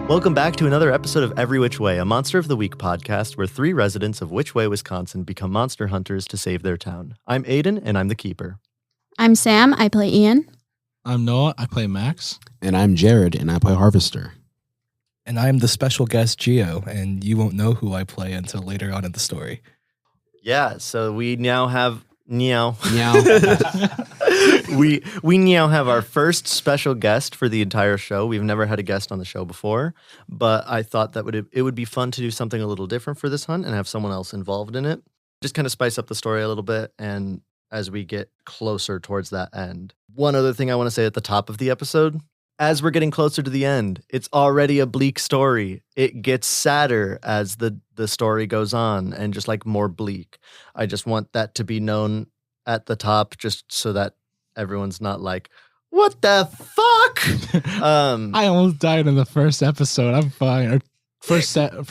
Welcome back to another episode of Every Which Way, a Monster of the Week podcast where 3 residents of Which Way, Wisconsin become monster hunters to save their town. I'm Aiden, and I'm the keeper. I'm Sam. I play Ian. I'm Noah. I play Max. And I'm Jared, and I play Harvester. And I'm the special guest, Geo, and you won't know who I play until later on in the story. Yeah, so we now have... Meow. we now have our first special guest for the entire show. We've never had a guest on the show before, but I thought that it would be fun to do something a little different for this hunt and have someone else involved in it. Just kind of spice up the story a little bit, and as we get closer towards that end. One other thing I want to say at the top of the episode, as we're getting closer to the end, it's already a bleak story. It gets sadder as the story goes on and just like more bleak. I just want that to be known at the top just so that everyone's not like, what the fuck? I almost died in the first episode. I'm fine. Or first hunt.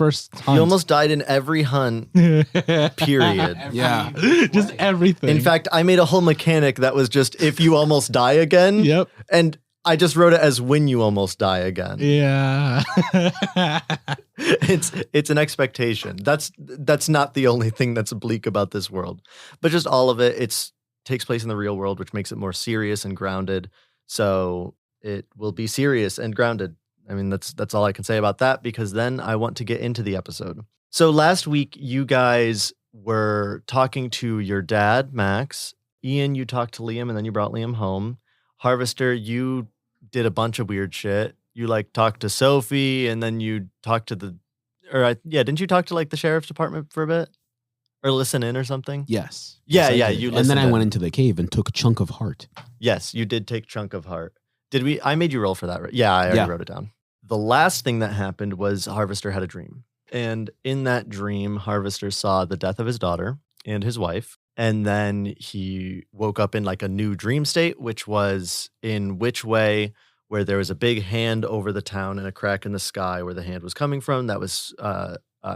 You almost died in every hunt, period. Yeah. Just everything. In fact, I made a whole mechanic that was just if you almost die again. Yep. And I just wrote it as when you almost die again. Yeah. It's an expectation. That's not the only thing that's bleak about this world. But just all of it, takes place in the real world, which makes it more serious and grounded. So it will be serious and grounded. I mean, that's all I can say about that, because then I want to get into the episode. So last week, you guys were talking to your dad, Max. Ian, you talked to Liam, and then you brought Liam home. Harvester, you did a bunch of weird shit. You talked to Sophie, and then you talked to didn't you talk to the sheriff's department for a bit? Or listen in or something? Yes. Yeah, Yes, I did. you And then I listened went in. into the cave and took a chunk of heart. Yes, you did take Chunk of Heart. I made you roll for that, right? Yeah, I already wrote it down. The last thing that happened was Harvester had a dream. And in that dream, Harvester saw the death of his daughter and his wife. And then he woke up in a new dream state, which was in Which Way, where there was a big hand over the town and a crack in the sky where the hand was coming from that was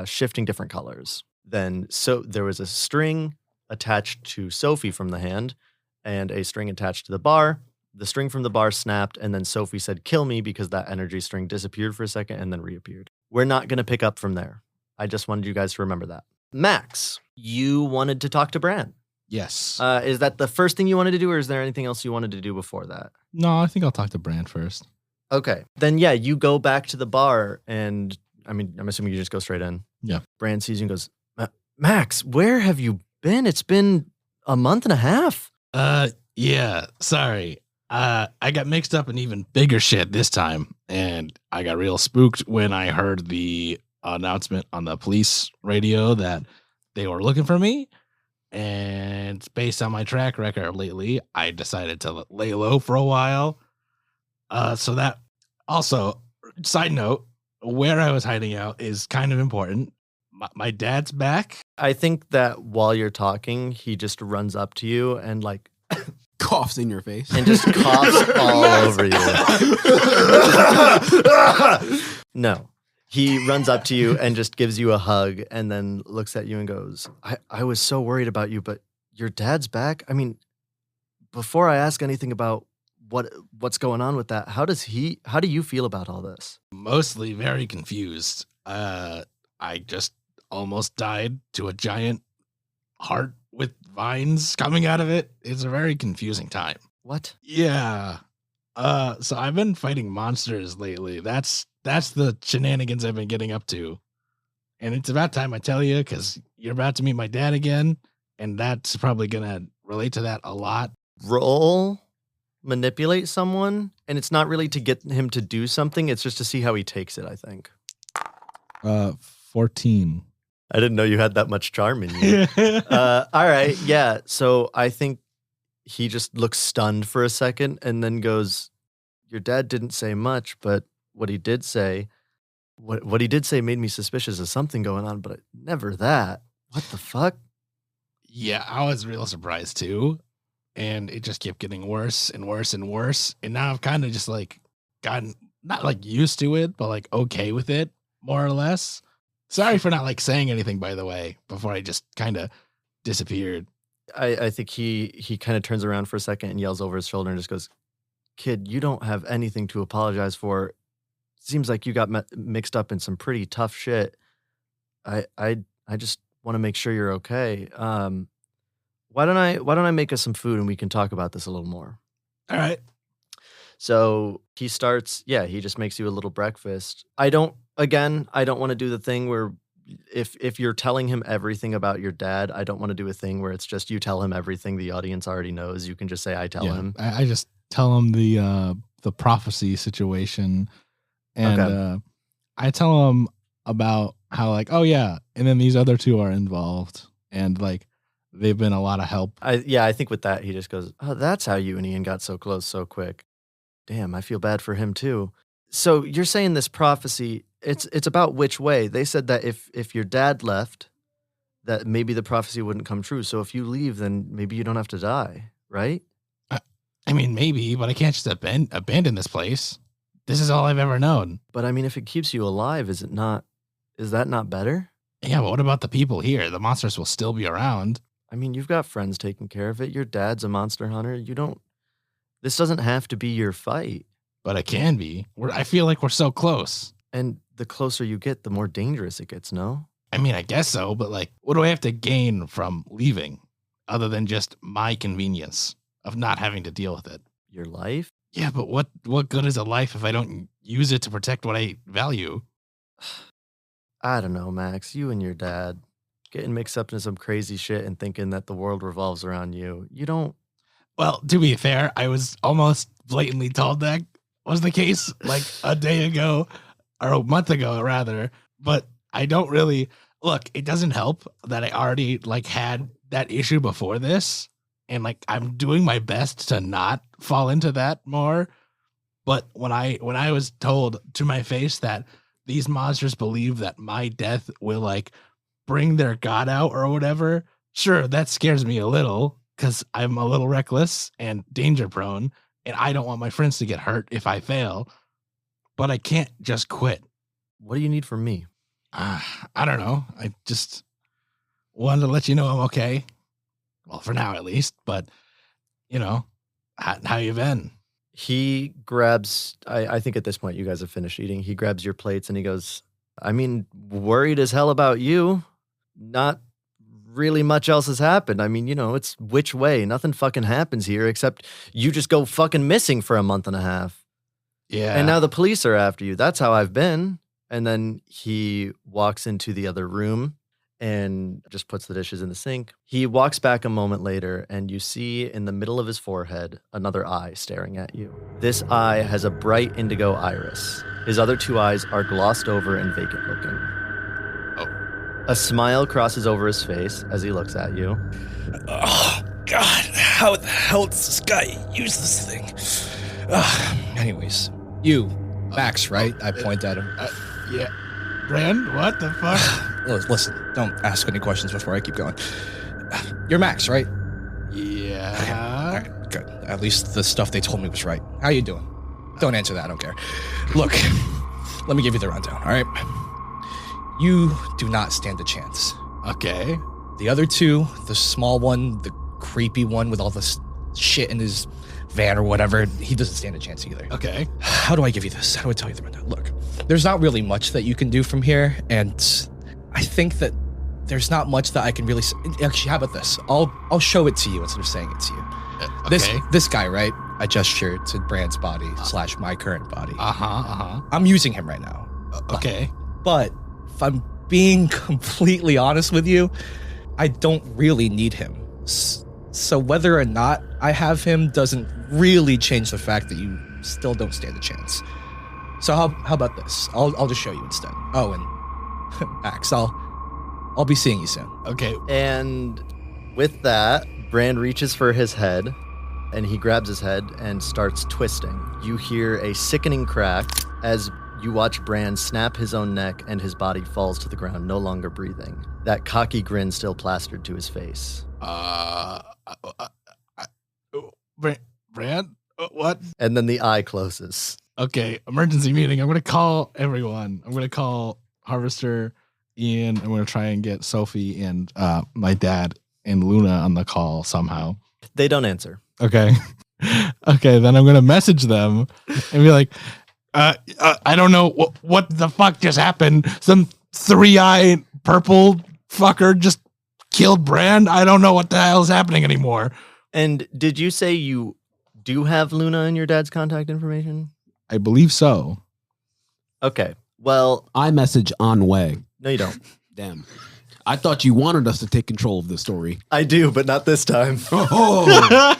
shifting different colors. Then there was a string attached to Sophie from the hand and a string attached to the bar. The string from the bar snapped, and then Sophie said, "Kill me," because that energy string disappeared for a second and then reappeared. We're not going to pick up from there. I just wanted you guys to remember that. Max, you wanted to talk to Bran. Yes. Is that the first thing you wanted to do, or is there anything else you wanted to do before that? No, I think I'll talk to Brand first. Okay. Then, yeah, you go back to the bar, and, I'm assuming you just go straight in. Yeah. Bran sees you and goes, Max, where have you been? It's been a month and a half. Yeah, sorry. I got mixed up in even bigger shit this time, and I got real spooked when I heard the announcement on the police radio that they were looking for me. And based on my track record lately, I decided to lay low for a while. So that also, side note, where I was hiding out is kind of important. My dad's back. I think that while you're talking, he just runs up to you and Coughs in your face. and just coughs all over you. No. He runs up to you and just gives you a hug and then looks at you and goes, I was so worried about you, but your dad's back? Before I ask anything about what's going on with that, how do you feel about all this? Mostly very confused. I just almost died to a giant heart with vines coming out of it. It's a very confusing time. What? Yeah. So I've been fighting monsters lately. That's the shenanigans I've been getting up to. And it's about time I tell you, because you're about to meet my dad again, and that's probably going to relate to that a lot. Roll, manipulate someone, and it's not really to get him to do something, it's just to see how he takes it, I think. 14. I didn't know you had that much charm in you. All right, yeah. So I think he just looks stunned for a second and then goes, your dad didn't say much, but what he did say made me suspicious of something going on, but never that. What the fuck? Yeah, I was real surprised too. And it just kept getting worse and worse and worse. And now I've kind of just gotten not used to it, but okay with it, more or less. Sorry for not saying anything, by the way, before I just kind of disappeared. I think he kind of turns around for a second and yells over his shoulder and just goes, kid, you don't have anything to apologize for. seems like you got mixed up in some pretty tough shit. I just want to make sure you're okay. Why don't I make us some food and we can talk about this a little more? All right. So he starts, he just makes you a little breakfast. I don't want to do the thing where if you're telling him everything about your dad, I don't want to do a thing where it's just you tell him everything the audience already knows. You can just say, I tell him. I just tell him the prophecy situation. And I tell him about how like, oh yeah, and then these other two are involved. And like, they've been a lot of help. I think with that, he just goes, oh, that's how you and Ian got so close so quick. Damn, I feel bad for him too. So you're saying this prophecy, it's about which way? They said that if your dad left, that maybe the prophecy wouldn't come true. So if you leave, then maybe you don't have to die, right? I mean, maybe, but I can't just abandon this place. This is all I've ever known. But I mean, if it keeps you alive, is that not better? Yeah, but what about the people here? The monsters will still be around. I mean, you've got friends taking care of it. Your dad's a monster hunter. This doesn't have to be your fight. But it can be. I feel like we're so close. And the closer you get, the more dangerous it gets, no? I mean, I guess so, but like, what do I have to gain from leaving other than just my convenience of not having to deal with it? Your life? Yeah, but what good is a life if I don't use it to protect what I value? I don't know, Max. You and your dad getting mixed up in some crazy shit and thinking that the world revolves around you. You don't. Well, to be fair, I was almost blatantly told that was the case like a day ago or a month ago, rather. But I don't really look. It doesn't help that I already like had that issue before this, and like I'm doing my best to not fall into that more. But when I was told to my face that these monsters believe that my death will like bring their god out or whatever, sure, that scares me a little because I'm a little reckless and danger prone, and I don't want my friends to get hurt if I fail. But I can't just quit. What do you need from me? I don't know. I just wanted to let you know I'm okay. Well, for now at least. But you know, how you been? He grabs, I think at this point you guys have finished eating. He grabs your plates and he goes, I mean, worried as hell about you. Not really much else has happened. I mean, it's which way. Nothing fucking happens here except you just go fucking missing for a month and a half. Yeah. And now the police are after you. That's how I've been. And then he walks into the other room and just puts the dishes in the sink. He walks back a moment later, and you see in the middle of his forehead another eye staring at you. This eye has a bright indigo iris. His other two eyes are glossed over and vacant looking. Oh. A smile crosses over his face as he looks at you. Oh, God. How the hell does this guy use this thing? Anyways, you, Max, right? I point at him. Yeah. Brand, what the fuck? Listen, don't ask any questions before I keep going. You're Max, right? Yeah. Okay. All right, good. At least the stuff they told me was right. How you doing? Don't answer that, I don't care. Look, let me give you the rundown, all right? You do not stand a chance. Okay. The other two, the small one, the creepy one with all this shit in his van or whatever, he doesn't stand a chance either. Okay. How do I give you this? How do I tell you the rundown? Look, there's not really much that you can do from here, and I think that there's not much that I can really. Actually, how about this? I'll show it to you instead of saying it to you. Okay. This guy, right? I gesture to Brand's body / my current body. Uh-huh. I'm using him right now. Okay. But if I'm being completely honest with you, I don't really need him. So whether or not I have him doesn't really change the fact that you still don't stand a chance. So how about this? I'll just show you instead. Oh, and Max, I'll be seeing you soon. Okay. And with that, Brand reaches for his head, and he grabs his head and starts twisting. You hear a sickening crack as you watch Brand snap his own neck and his body falls to the ground, no longer breathing. That cocky grin still plastered to his face. Brand? What? And then the eye closes. Okay, emergency meeting. I'm going to call everyone. I'm going to call Harvester, Ian. I'm going to try and get Sophie and my dad and Luna on the call somehow. They don't answer. Okay. Okay, then I'm going to message them and be like, I don't know what the fuck just happened. Some 3-eyed purple fucker just killed Brand. I don't know what the hell is happening anymore. And did you say you do have Luna and your dad's contact information? I believe so. Okay. Well, iMessage on way. No, you don't. Damn. I thought you wanted us to take control of the story. I do, but not this time. Oh.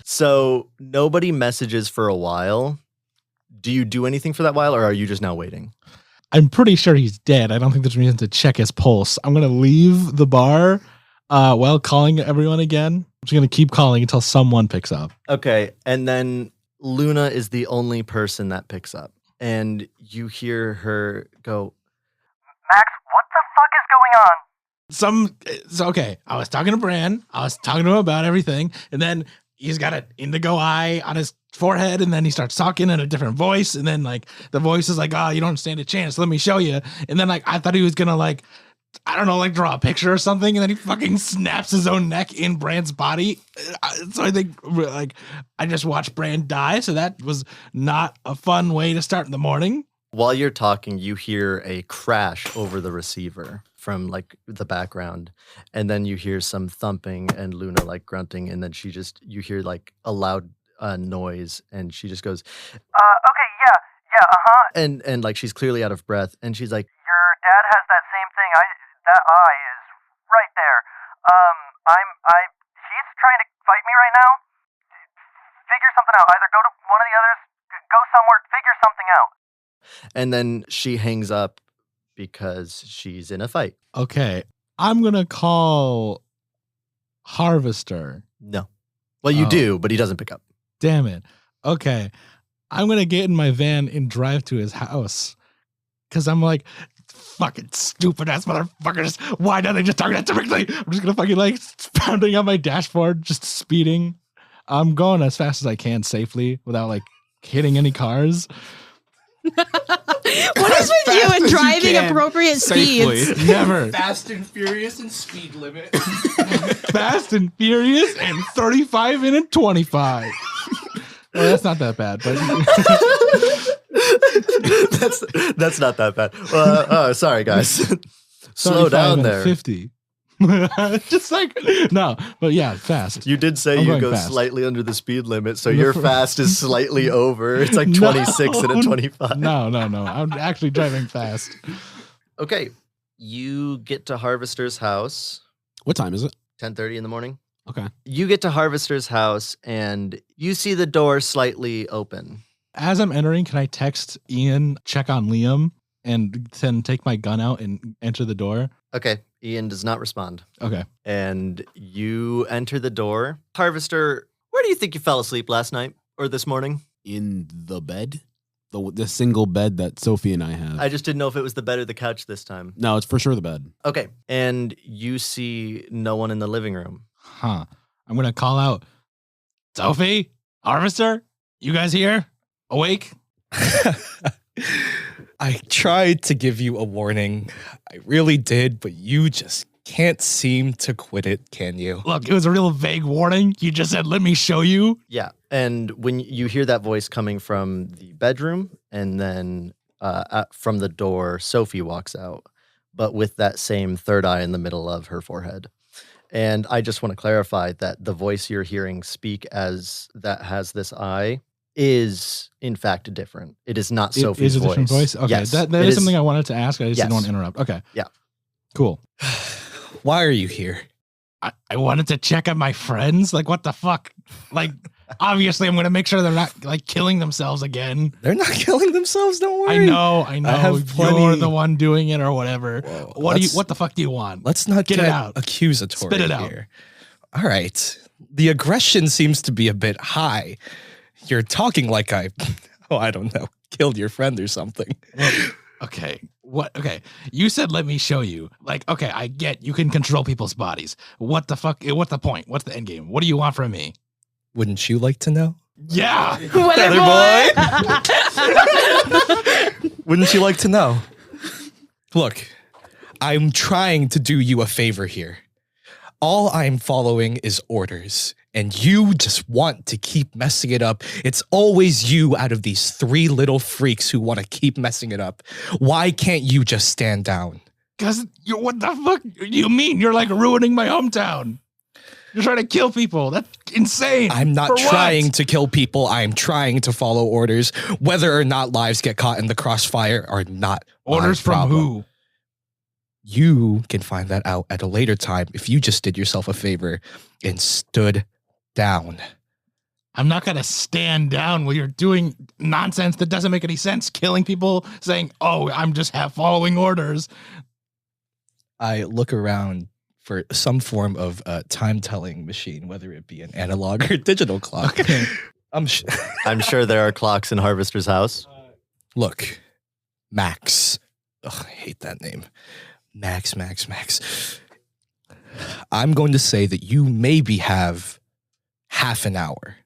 So nobody messages for a while. Do you do anything for that while, or are you just now waiting? I'm pretty sure he's dead. I don't think there's reason to check his pulse. I'm going to leave the bar while calling everyone again. I'm just going to keep calling until someone picks up. Okay. And then Luna is the only person that picks up. And you hear her go, Max, what the fuck is going on? Okay, I was talking to Bran. I was talking to him about everything. And then he's got an indigo eye on his forehead. And then he starts talking in a different voice. And then like the voice is like, oh, you don't stand a chance. Let me show you. And then like I thought he was going to like, I don't know, like draw a picture or something. And then he fucking snaps his own neck in Bran's body. So I think like I just watched Bran die. So that was not a fun way to start the morning. while you're talking, you hear a crash over the receiver from like the background. And then you hear some thumping and Luna like grunting. And then you hear like a loud noise. And she just goes, okay, yeah, and like she's clearly out of breath. And she's like, your dad has that same thing. That eye is right there. He's trying to fight me right now. Figure something out. Either go to one of the others, go somewhere, figure something out. and then she hangs up because she's in a fight. Okay, I'm gonna call Harvester. No. Well, you do, but he doesn't pick up. Damn it. Okay, I'm gonna get in my van and drive to his house because I'm like, fucking stupid ass motherfuckers. Why don't they just target it directly? I'm just gonna fucking like pounding on my dashboard, just speeding. I'm going as fast as I can safely without like hitting any cars. What is with you and driving appropriate speeds? Never. Fast and Furious and speed limit. Fast and Furious and 35 and 25. Well, that's not that bad, but that's not that bad. Sorry, guys. Slow down there. 50. Just like, no, but yeah, fast. You did say I'm you going go fast. slightly under the speed limit, so your fast is slightly over. It's like 26 and a 25. No. I'm actually driving fast. Okay. You get to Harvester's house. What time is it? 10:30 in the morning. Okay. You get to Harvester's house and you see the door slightly open. As I'm entering, can I text Ian, check on Liam, and then take my gun out and enter the door? Okay. Ian does not respond. Okay. And you enter the door. Harvester, where do you think you fell asleep last night or this morning? In the bed? The single bed that Sophie and I have. I just didn't know if it was the bed or the couch this time. No, it's for sure the bed. Okay. And you see no one in the living room. Huh. I'm going to call out, Sophie, Harvester, you guys here? Awake? I tried to give you a warning. I really did, but you just can't seem to quit it, can you? Look, it was a real vague warning. You just said, let me show you. Yeah. And when you hear that voice coming from the bedroom and then from the door, Sophie walks out, but with that same third eye in the middle of her forehead. And I just want to clarify that the voice you're hearing speak as that has this eye is in fact different. It is not Sophie's voice. It is a different voice? Okay, yes, that is something I wanted to ask. I just didn't want to interrupt. Okay. Yeah. Cool. Why are you here? I wanted to check on my friends. Like, what the fuck? Like, obviously, I'm going to make sure they're not, like, killing themselves again. They're not killing themselves, don't worry. I know. I have plenty. You're the one doing it or whatever. Whoa, What the fuck do you want? Let's not Get it out. accusatory Spit it out. here. All right. The aggression seems to be a bit high. You're talking like I don't know, killed your friend or something. Okay. What? Okay. You said, let me show you. Like, okay, I get you can control people's bodies. What the fuck? What's the point? What's the end game? What do you want from me? Wouldn't you like to know? Yeah. Weather boy. Wouldn't you like to know? Look, I'm trying to do you a favor here. All I'm following is orders. And you just want to keep messing it up. It's always you out of these 3 little freaks who want to keep messing it up. Why can't you just stand down? Because what the fuck do you mean? You're like ruining my hometown. You're trying to kill people. That's insane. I'm not trying to kill people. I'm trying to follow orders. Whether or not lives get caught in the crossfire are not orders from who? You can find that out at a later time if you just did yourself a favor and stood down. I'm not going to stand down while you're doing nonsense that doesn't make any sense. Killing people, saying, oh, I'm just following orders. I look around for some form of time-telling machine, whether it be an analog or digital clock. Okay. I'm sure there are clocks in Harvester's house. Look, Max. Ugh, I hate that name. Max. I'm going to say that you maybe have half an hour.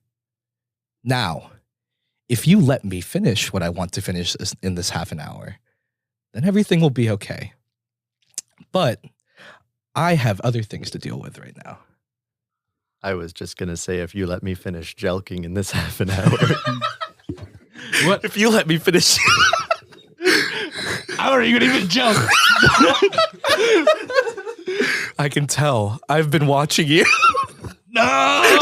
Now, if you let me finish what I want to finish in this half an hour, then everything will be okay. But I have other things to deal with right now. I was just going to say, if you let me finish jelking in this half an hour. What? If you let me finish. How are you going to even joke? I can tell. I've been watching you. No!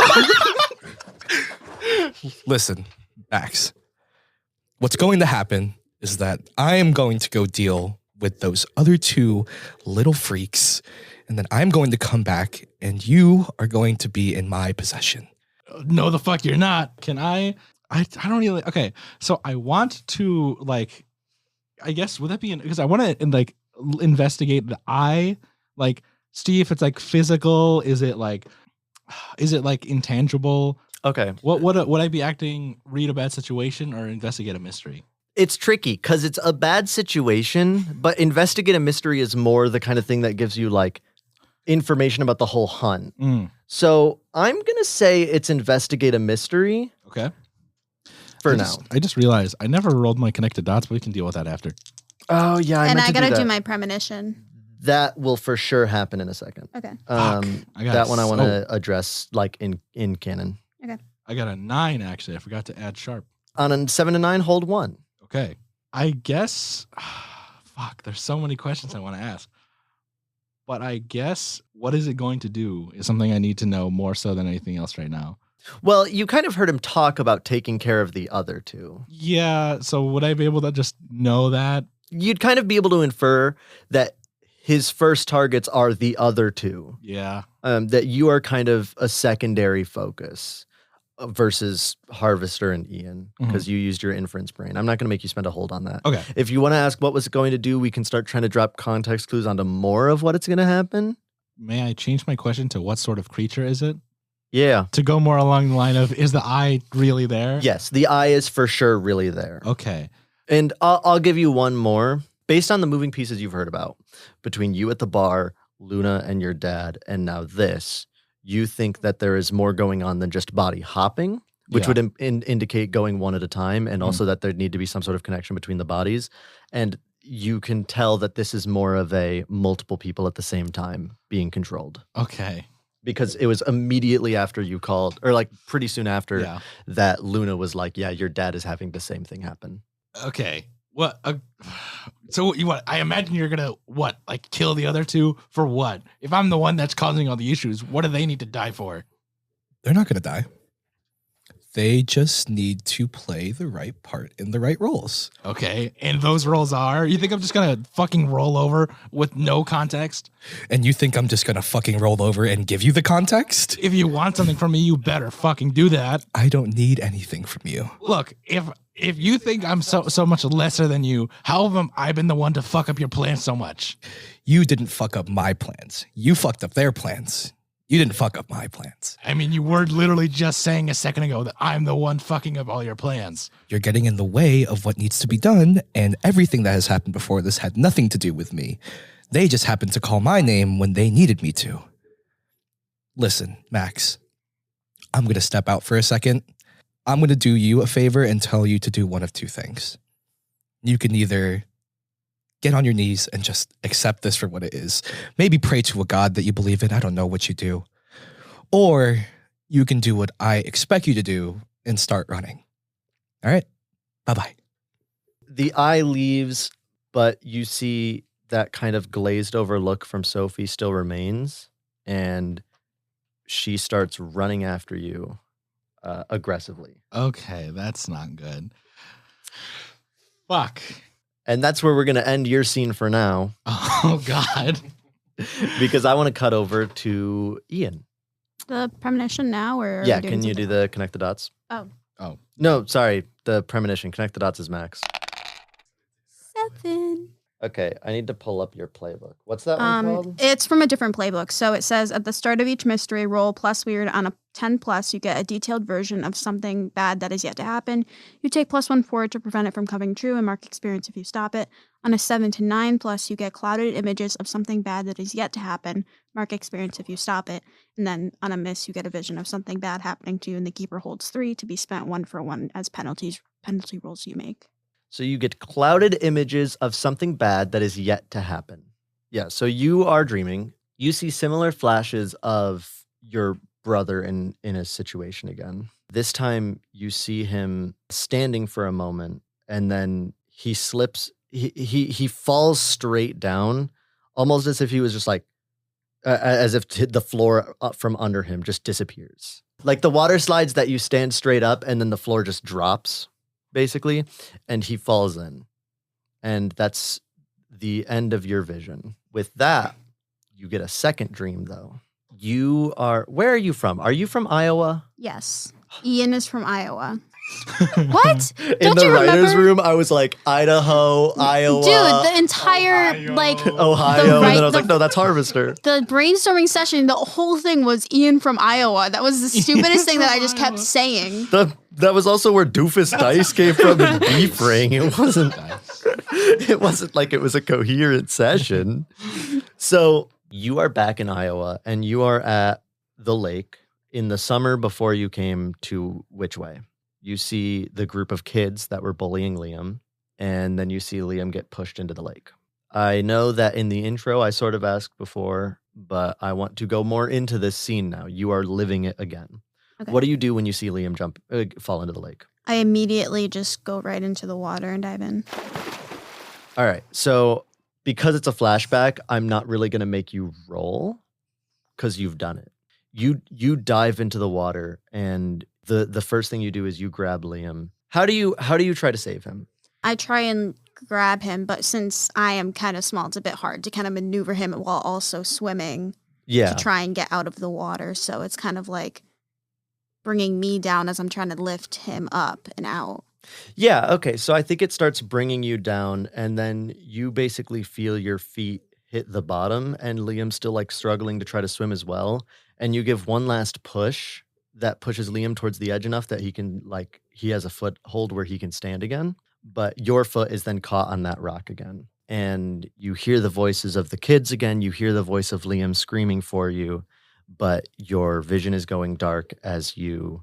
Listen, Max. What's going to happen is that I am going to go deal with those other 2 little freaks, and then I'm going to come back, and you are going to be in my possession. No, the fuck you're not. Can I don't really. Okay, so I want to, like, I guess, would that be because I want to like investigate the eye, like see if it's like physical. Is it like intangible? Okay. What would I be acting? Read a bad situation or investigate a mystery? It's tricky because it's a bad situation, but investigate a mystery is more the kind of thing that gives you like information about the whole hunt. So I'm gonna say it's investigate a mystery. Okay. I just realized I never rolled my connected dots, but we can deal with that after. Oh yeah, and I gotta do my premonition. That will for sure happen in a second. Okay. That one I want to address like in canon. Okay. I got a 9 actually. I forgot to add sharp. On a 7 to 9, hold 1. Okay. I guess. Fuck. There's so many questions I want to ask. But I guess what is it going to do is something I need to know more so than anything else right now. Well, you kind of heard him talk about taking care of the other 2. Yeah. So would I be able to just know that? You'd kind of be able to infer that his first targets are the other 2. Yeah. That you are kind of a secondary focus versus Harvester and Ian because you used your inference brain. I'm not going to make you spend a hold on that. Okay. If you want to ask what was it going to do, we can start trying to drop context clues onto more of what it's going to happen. May I change my question to what sort of creature is it? Yeah. To go more along the line of, is the eye really there? Yes, the eye is for sure really there. Okay. And I'll give you one more. Based on the moving pieces you've heard about, between you at the bar, Luna and your dad, and now this, you think that there is more going on than just body hopping, which would indicate going one at a time, and also that there'd need to be some sort of connection between the bodies. And you can tell that this is more of a multiple people at the same time being controlled. Okay. Because it was immediately after you called, or like pretty soon after that Luna was like, yeah, your dad is having the same thing happen. Okay. What? So you what? I imagine you're gonna what? Like kill the other 2 for what? If I'm the one that's causing all the issues, what do they need to die for? They're not gonna die. They just need to play the right part in the right roles. Okay, and those roles are? You think I'm just gonna fucking roll over with no context? And you think I'm just gonna fucking roll over and give you the context? If you want something from me, you better fucking do that. I don't need anything from you. Look, if you think I'm so much lesser than you, how have I been the one to fuck up your plans so much? You didn't fuck up my plans. You fucked up their plans. You didn't fuck up my plans. I mean, you were literally just saying a second ago that I'm the one fucking up all your plans. You're getting in the way of what needs to be done, and everything that has happened before this had nothing to do with me. They just happened to call my name when they needed me to. Listen, Max, I'm going to step out for a second. I'm going to do you a favor and tell you to do one of 2 things. You can either get on your knees and just accept this for what it is. Maybe pray to a god that you believe in. I don't know what you do. Or you can do what I expect you to do and start running. All right. Bye-bye. The eye leaves, but you see that kind of glazed over look from Sophie still remains, and she starts running after you aggressively. Okay, that's not good. Fuck. And that's where we're going to end your scene for now. Oh, God. Because I want to cut over to Ian. The premonition now, or yeah, can you do the connect the dots? Oh. No, sorry, the premonition. Connect the dots is max. 7. Okay, I need to pull up your playbook. What's that one called? It's from a different playbook. So it says at the start of each mystery, roll plus weird. On a 10 plus, you get a detailed version of something bad that is yet to happen. You take +1 forward to prevent it from coming true and mark experience if you stop it. On a 7 to 9 plus, you get clouded images of something bad that is yet to happen. Mark experience if you stop it. And then on a miss, you get a vision of something bad happening to you, and the keeper holds 3 to be spent 1 for 1 as penalty rolls you make. So you get clouded images of something bad that is yet to happen. Yeah, so you are dreaming. You see similar flashes of your brother in a situation again. This time you see him standing for a moment, and then he slips. He falls straight down, almost as if he was just like, as if the floor from under him just disappears. Like the water slides that you stand straight up and then the floor just drops, basically, and he falls in. And that's the end of your vision. With that, you get a second dream, though. Where are you from? Are you from Iowa? Yes. Ian is from Iowa. What? In the writer's room, I was like, Idaho, Iowa. Dude, the entire, Ohio. And then I was like, no, that's Harvester. The brainstorming session, the whole thing was Ian from Iowa. That was the stupidest thing that I just kept saying. That was also where Doofus Dice came from in Beef Ring. It wasn't like it was a coherent session. So you are back in Iowa, and you are at the lake in the summer before you came to Whichway. You see the group of kids that were bullying Liam, and then you see Liam get pushed into the lake. I know that in the intro I sort of asked before, but I want to go more into this scene now. You are living it again. Okay. What do you do when you see Liam fall into the lake? I immediately just go right into the water and dive in. All right. So because it's a flashback, I'm not really going to make you roll because you've done it. You dive into the water, and the first thing you do is you grab Liam. How do you try to save him? I try and grab him, but since I am kind of small, it's a bit hard to kind of maneuver him while also swimming to try and get out of the water. So it's kind of like bringing me down as I'm trying to lift him up and out. Yeah, okay. So I think it starts bringing you down, and then you basically feel your feet hit the bottom, and Liam's still like struggling to try to swim as well. And you give one last push that pushes Liam towards the edge enough that he has a foothold where he can stand again. But your foot is then caught on that rock again. And you hear the voices of the kids again. You hear the voice of Liam screaming for you, but your vision is going dark as you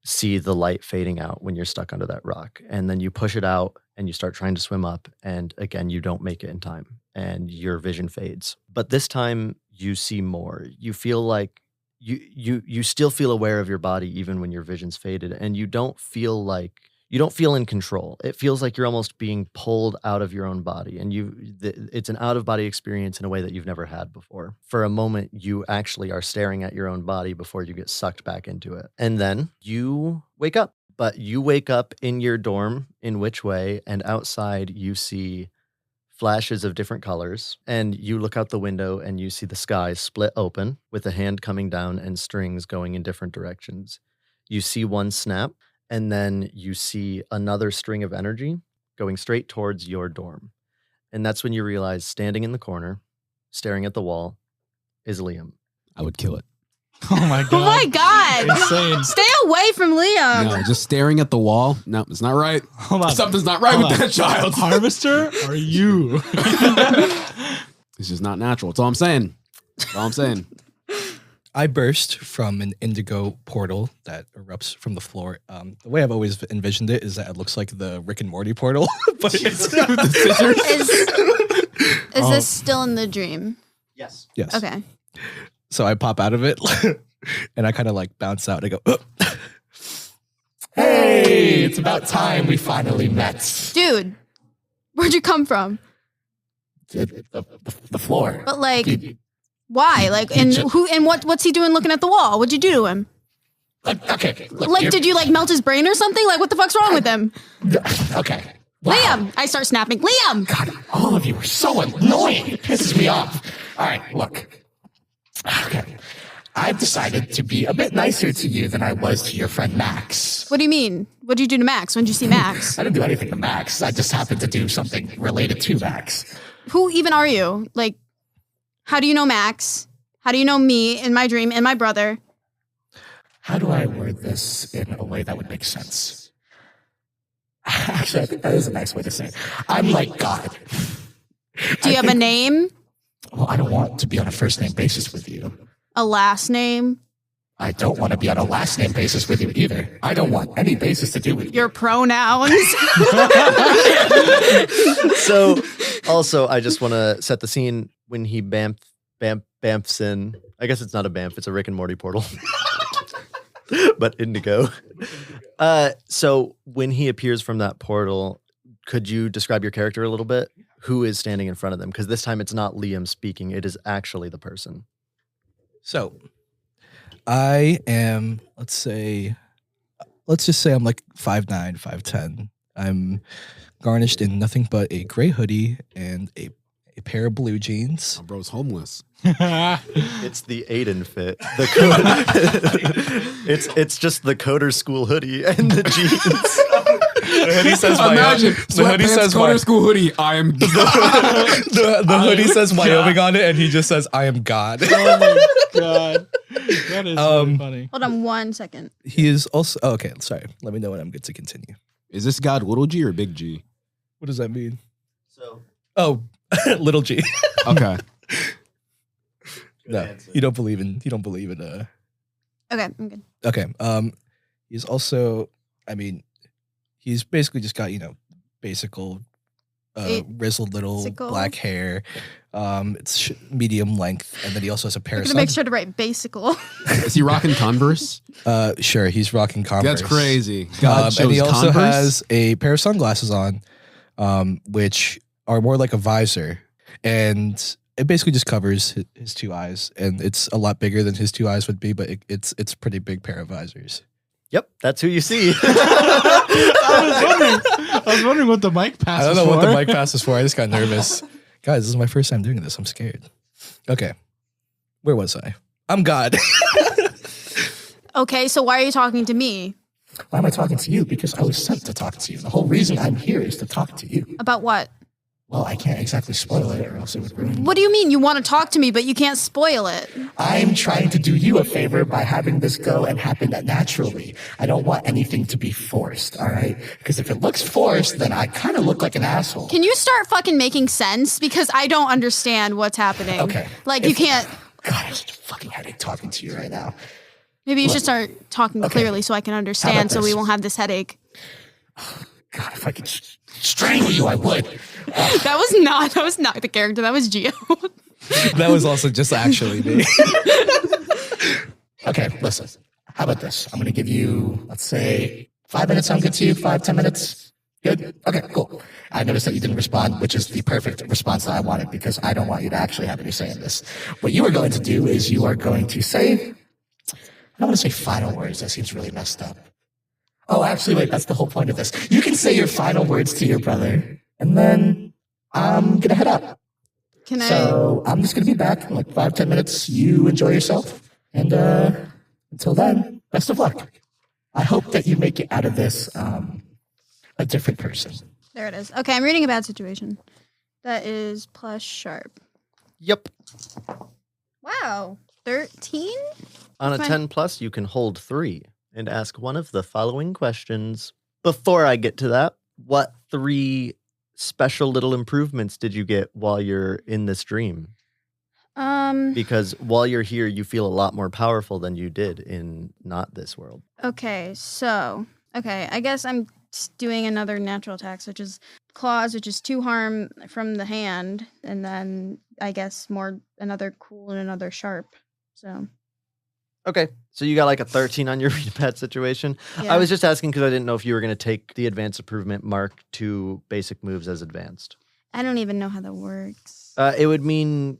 see the light fading out when you're stuck under that rock. And then you push it out and you start trying to swim up. And again, you don't make it in time and your vision fades. But this time you see more. You feel like you still feel aware of your body even when your vision's faded, and you don't feel in control. It feels like you're almost being pulled out of your own body, and it's an out-of-body experience in a way that you've never had before. For a moment, you actually are staring at your own body before you get sucked back into it. And then you wake up. But you wake up in your dorm in Whichway, and outside you see flashes of different colors, and you look out the window and you see the sky split open with a hand coming down and strings going in different directions. You see one snap, and then you see another string of energy going straight towards your dorm. And that's when you realize, standing in the corner, staring at the wall, is Liam. I would kill it. Oh my God. Oh my God. Insane. Stay away from Liam. No, just staring at the wall. No, it's not right. Hold on. Something's not right with that child. Harvester, are you? It's just not natural. That's all I'm saying. That's all I'm saying. I burst from an indigo portal that erupts from the floor. The way I've always envisioned it is that it looks like the Rick and Morty portal, but it's the scissors. Is this still in the dream? Yes. Yes. Okay. So I pop out of it And I kind of like bounce out. I go, "Ugh." Hey, it's about time we finally met. Dude, where'd you come from? The floor. But like, why? Like, and who? And what's he doing looking at the wall? What'd you do to him? Okay. Look, Like, did you like melt his brain or something? Like, what the fuck's wrong with him? Okay. Wow. Liam! I start snapping. Liam! God, all of you are so annoying. It pisses me off. All right, look. Okay. I've decided to be a bit nicer to you than I was to your friend Max. What do you mean? What'd you do to Max? When'd you see Max? I didn't do anything to Max. I just happened to do something related to Max. Who even are you? Like, how do you know Max? How do you know me in my dream and my brother? How do I word this in a way that would make sense? Actually, I think that is a nice way to say it. I'm like God. Do you have a name? Well, I don't want to be on a first name basis with you. A last name? I don't want to be on a last name basis with you either. I don't want any basis to do with you. Your pronouns? So, also, I just want to set the scene when he bamfs in. I guess it's not a bamf; it's a Rick and Morty portal, but indigo. So when he appears from that portal, could you describe your character a little bit? Who is standing in front of them? Because this time it's not Liam speaking; it is actually the person. So I am, let's just say I'm like 5'9", 5'10". I'm garnished in nothing but a gray hoodie and a pair of blue jeans. Oh, bro's homeless. It's the Aiden fit. It's just the coder school hoodie and the jeans. The hoodie says Imagine the hoodie says Coder School hoodie. I am the hoodie says Wyoming on it, and he just says, "I am God." Oh my god, that is really funny. Hold on 1 second. He is also okay. Sorry, let me know when I'm good to continue. Is this God little G or big G? What does that mean? So, Little G. Okay. No, you don't believe in. Okay, I'm good. Okay. He's also. I mean, he's basically just got basical, grizzled little Basical? black hair. It's medium length, and then he also has a pair I'm of. gonna make sure to write basical. Is he rocking Converse? Sure, he's rocking Converse. That's crazy. God shows and he also Converse? has a pair of sunglasses on, which are more like a visor, and it basically just covers his two eyes, and it's a lot bigger than his two eyes would be, but it's a pretty big pair of visors. yep, that's who you see. I was wondering what the mic pass. I don't know what the mic pass is for. I just got nervous. Guys, this is my first time doing this. I'm scared. Okay, where was I? I'm God. Okay, so why are you talking to me? Why am I talking to you? Because I was sent to talk to you. The whole reason I'm here is to talk to you. About what? Well, I can't exactly spoil it or else it would ruin What do you mean you want to talk to me, but you can't spoil it? I'm trying to do you a favor by having this go and happen naturally. I don't want anything to be forced, all right? Because if it looks forced, then I kind of look like an asshole. Can you start fucking making sense? Because I don't understand what's happening. Okay. Like, you can't. God, I have such a fucking headache talking to you right now. Maybe you should start talking clearly so I can understand, so we this? won't have this headache. God, if I could strangle you, I would. That was not the character. That was Gio. That was also just actually me. Okay, listen. How about this? I'm going to give you, let's say, 5 minutes. Sound good to you? 5-10 minutes? Good? Okay, cool. I noticed that you didn't respond, which is the perfect response that I wanted because I don't want you to actually have any say in this. What you are going to do is you are going to say, I don't want to say final words. That seems really messed up. Oh, actually, wait, that's the whole point of this. You can say your final words to your brother, and then I'm going to head out. So I'm just going to be back in like 5-10 minutes. You enjoy yourself. And until then, best of luck. I hope that you make it out of this a different person. There it is. Okay, I'm reading a bad situation. That is plus sharp. Yep. Wow. 13? On a 10 plus, you can hold 3 and ask one of the following questions. Before I get to that, what 3 special little improvements did you get while you're in this dream? Because while you're here, you feel a lot more powerful than you did in not this world. Okay, so, I guess I'm doing another natural attack, which is claws, which is 2 harm from the hand, and then I guess another cool and another sharp. So. Okay, so you got like a 13 on your read bad situation. Yeah. I was just asking because I didn't know if you were going to take the advanced improvement mark to basic moves as advanced. I don't even know how that works. It would mean,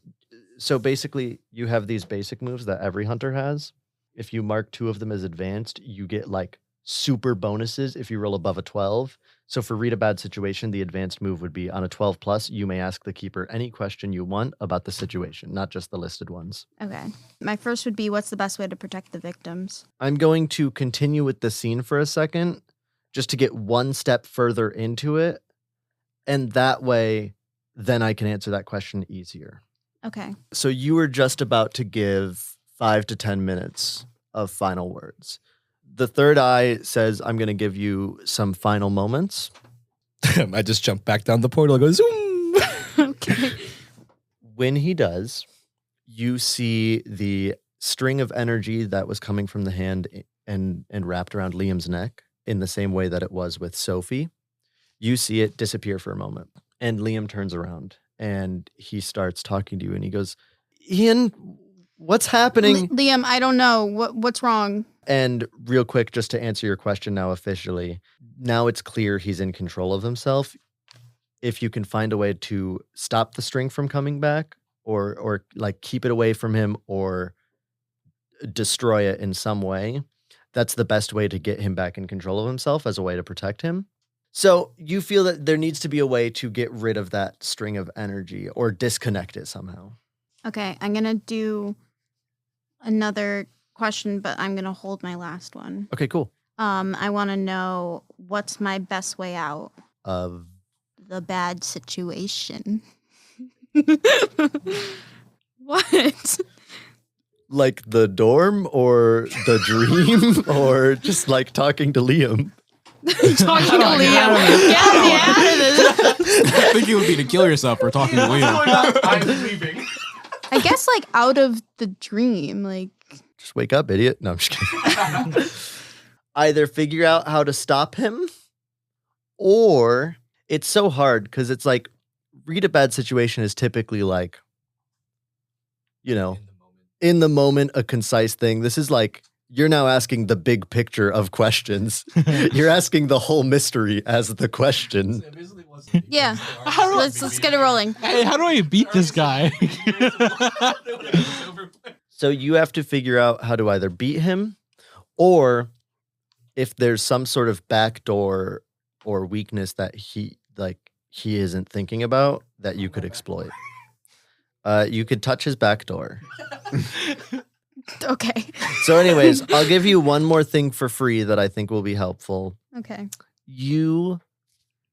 so basically you have these basic moves that every hunter has. If you mark 2 of them as advanced, you get like super bonuses if you roll above a 12. So for read a bad situation, the advanced move would be on a 12 plus, you may ask the keeper any question you want about the situation, not just the listed ones. Okay. My first would be, what's the best way to protect the victims? I'm going to continue with the scene for a second, just to get one step further into it. And that way, then I can answer that question easier. Okay. So you were just about to give 5 to 10 minutes of final words. The third eye says, I'm going to give you some final moments. I just jump back down the portal and go zoom. Okay. When he does, you see the string of energy that was coming from the hand and wrapped around Liam's neck in the same way that it was with Sophie. You see it disappear for a moment. And Liam turns around and he starts talking to you and he goes, Ian, what's happening? Liam, I don't know. What's wrong? And real quick, just to answer your question now officially, now it's clear he's in control of himself. If you can find a way to stop the string from coming back or like keep it away from him or destroy it in some way, that's the best way to get him back in control of himself as a way to protect him. So you feel that there needs to be a way to get rid of that string of energy or disconnect it somehow. Okay, I'm going to do another question, but I'm going to hold my last one. Okay, cool. I want to know, what's my best way out Of the bad situation? What? like the dorm or the dream or just like talking to Liam? Talking to Liam. Get me out of this. I think it would be to kill yourself for talking to Liam. I'm leaving. I guess like out of the dream, like. Just wake up, idiot. No, I'm just kidding. Either figure out how to stop him or it's so hard because it's like read a bad situation is typically like, you know, in the moment, a concise thing. This is like, you're now asking the big picture of questions. You're asking the whole mystery as the question. Yeah. Let's get it rolling. Hey, how do I beat this guy? So you have to figure out how to either beat him or if there's some sort of backdoor or weakness that he isn't thinking about that you could exploit. You could touch his backdoor. Okay. So anyways, I'll give you one more thing for free that I think will be helpful. Okay. You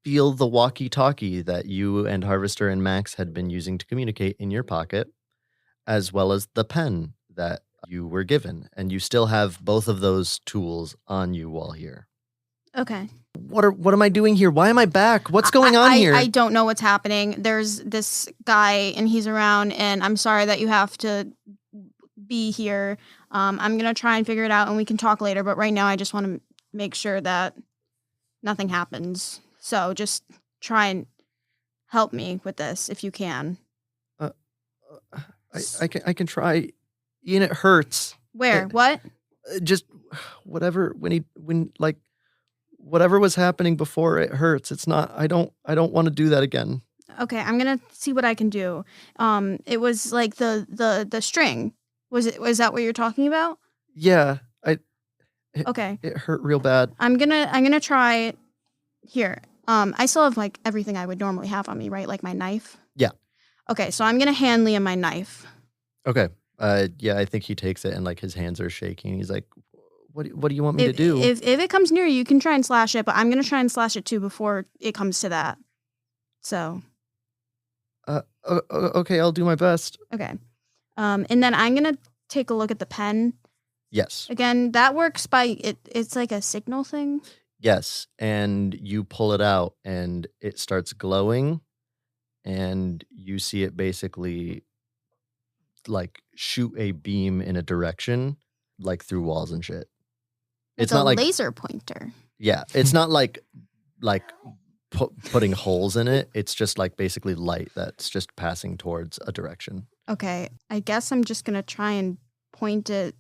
feel the walkie-talkie that you and Harvester and Max had been using to communicate in your pocket, as well as the pen that you were given. And you still have both of those tools on you while here. Okay. What am I doing here? Why am I back? What's going on here? I don't know what's happening. There's this guy and he's around and I'm sorry that you have to be here. I'm going to try and figure it out and we can talk later. But right now I just want to make sure that nothing happens. So just try and help me with this if you can. I can try. Ian, it hurts. Where? What? Just whatever. Whatever was happening before, it hurts. It's not. I don't want to do that again. Okay, I'm gonna see what I can do. It was like the string. Was that what you're talking about? Yeah. Okay. It hurt real bad. I'm gonna try here. I still have like everything I would normally have on me, right? Like my knife. Yeah. Okay, so I'm gonna hand Liam my knife. Okay. Yeah, I think he takes it and like his hands are shaking. He's like, What do you want me to do? If it comes near you can try and slash it, but I'm gonna try and slash it too before it comes to that. So. Okay, I'll do my best. Okay. And then I'm gonna take a look at the pen. Yes. Again, that works by it's like a signal thing. Yes, and you pull it out and it starts glowing and you see it basically like shoot a beam in a direction like through walls and shit. It's not a like laser pointer. Yeah, it's not like putting holes in it. It's just like basically light that's just passing towards a direction. Okay, I guess I'm just gonna try and point it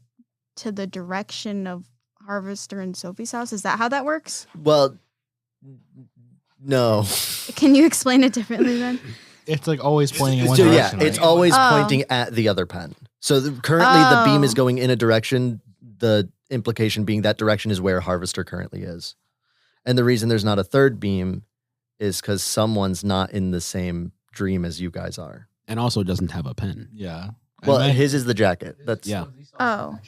to the direction of Harvester and Sophie's house? Is that how that works? Well, no. Can you explain it differently then? It's like always pointing in one So, direction. it's right? always Oh. pointing at the other pen. So currently the beam is Oh. going in a direction. The implication being that direction is where Harvester currently is. And the reason there's not a third beam is because someone's not in the same dream as you guys are. And also doesn't have a pen. Yeah. Well, I meant- his is the jacket. That's Yeah. Oh.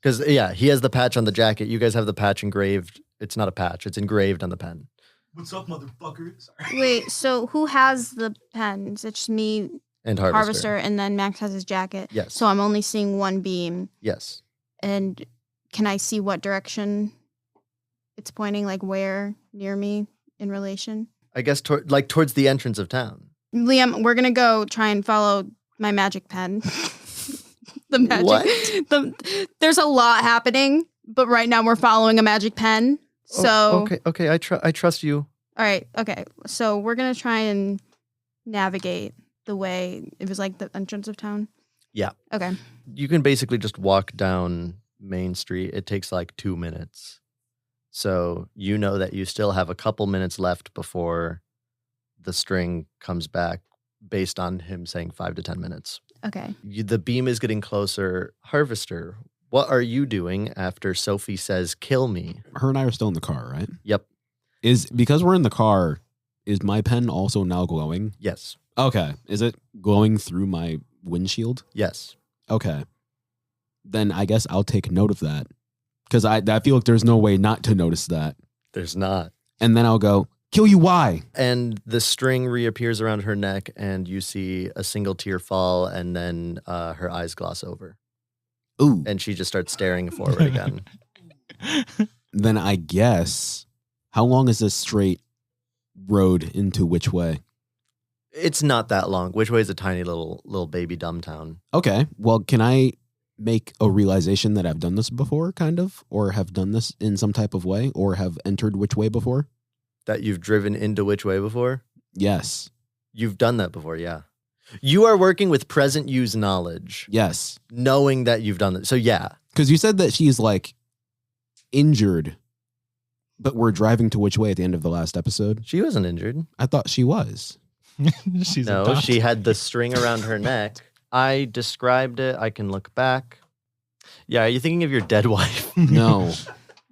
because he has the patch on the jacket. You guys have the patch engraved. It's not a patch. It's engraved on the pen. What's up, motherfucker? Sorry. Wait, so who has the pens? It's just me, And Harvester. Harvester, and then Max has his jacket. Yes. So I'm only seeing one beam. Yes. And can I see what direction it's pointing? Like where near me in relation? I guess towards the entrance of town. Liam, we're gonna go try and follow my magic pen. The magic. What? There's a lot happening, but right now we're following a magic pen. So Okay. I trust you. all right, okay. So we're gonna try and navigate the way it was like the entrance of town. Yeah. Okay. You can basically just walk down Main Street. It takes like 2 minutes. So you know that you still have a couple minutes left before the string comes back based on him saying 5 to 10 minutes. Okay. The beam is getting closer. Harvester, what are you doing after Sophie says, kill me? Her and I are still in the car, right? Yep. Because we're in the car, is my pen also now glowing? Yes. Okay. Is it glowing through my windshield? Yes. Okay. Then I guess I'll take note of that. Because I feel like there's no way not to notice that. There's not. And then I'll go, kill you, why? And the string reappears around her neck, and you see a single tear fall, and then her eyes gloss over. Ooh. And she just starts staring forward again. Then I guess, how long is this straight road into which way? It's not that long. Which way is a tiny little baby dumb town? Okay. Well, can I make a realization that I've done this before, kind of? Or have done this in some type of way? Or have entered which way before? That you've driven into which way before? Yes. You've done that before, yeah. You are working with present use knowledge, Yes. knowing that you've done it. So yeah, Because you said that she's like injured, but we're driving to which way at the end of the last episode? she wasn't injured. I thought she was. She's No, adopted. she had the string around her neck. I described it. I can look back. Yeah, are you thinking of your dead wife? No.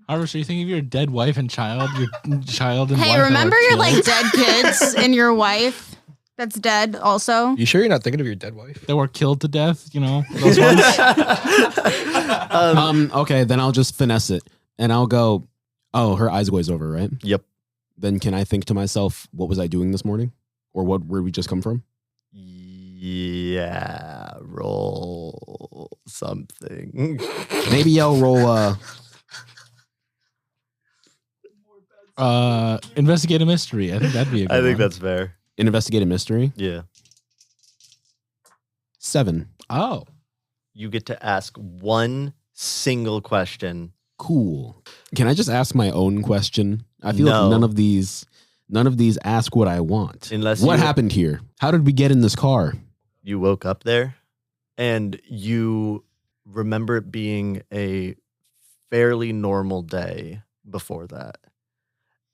Harvester, you think of your dead wife and child? Your child and wife. Hey, that remember were your killed? like dead kids and your wife that's dead also? You sure you're not thinking of your dead wife? that were killed to death, you know? Those ones? Okay, then I'll just finesse it. And I'll go, oh, her eyes glaze over, right? Yep. Then can I think to myself, what was I doing this morning? Or where we just come from? Yeah, roll something. Maybe I'll roll Investigate a mystery. I think that'd be a good I think one. that's fair. an investigative mystery. Yeah. 7. Oh. You get to ask one single question. Cool. Can I just ask my own question? I feel No. like none of these ask what I want. Unless What you- happened here? How did we get in this car? You woke up there and you remember it being a fairly normal day before that.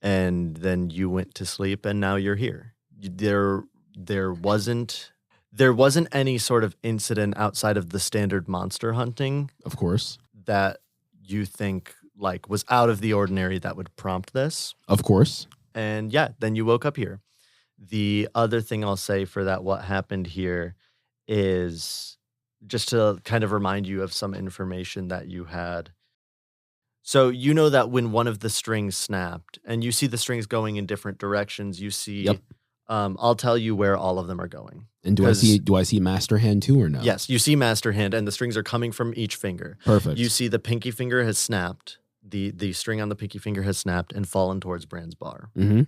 And then you went to sleep and now you're here. There wasn't any sort of incident outside of the standard monster hunting Of course. that you think like was out of the ordinary that would prompt this. Of course. And yeah, then you woke up here. The other thing I'll say for that, what happened here is just to kind of remind you of some information that you had. So you know that when one of the strings snapped and you see the strings going in different directions, you see, Yep. I'll tell you where all of them are going. And do I see Master Hand too or no? Yes, you see Master Hand and the strings are coming from each finger. Perfect. You see the pinky finger has snapped. The string on the pinky finger has snapped and fallen towards Brand's bar. Mm-hmm.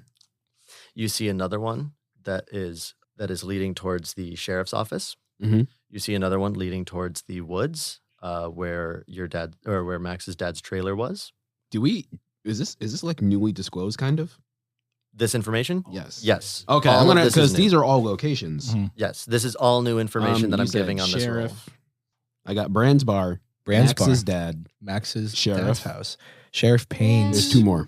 You see another one that is leading towards the sheriff's office. Mhm. You see another one leading towards the woods, where your dad or where Max's dad's trailer was. Is this like newly disclosed kind of? This information? Yes. Yes. Okay, All I'm of gonna this is because new. these are all locations. Mhm. Yes, this is all new information that You I'm said giving on this roll. sheriff. I got Brand's bar, Brand's Max's bar. dad. Max's Sheriff. dad's house. Sheriff Payne's. There's 2 more.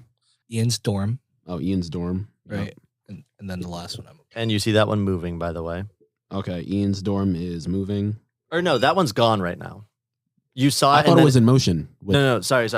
Ian's dorm. Oh, Ian's dorm. Right. And then the last one. And you see that one moving, by the way. Okay, Ian's dorm is moving. Or no, that one's gone right now. You saw it. I thought it was in motion. No, sorry.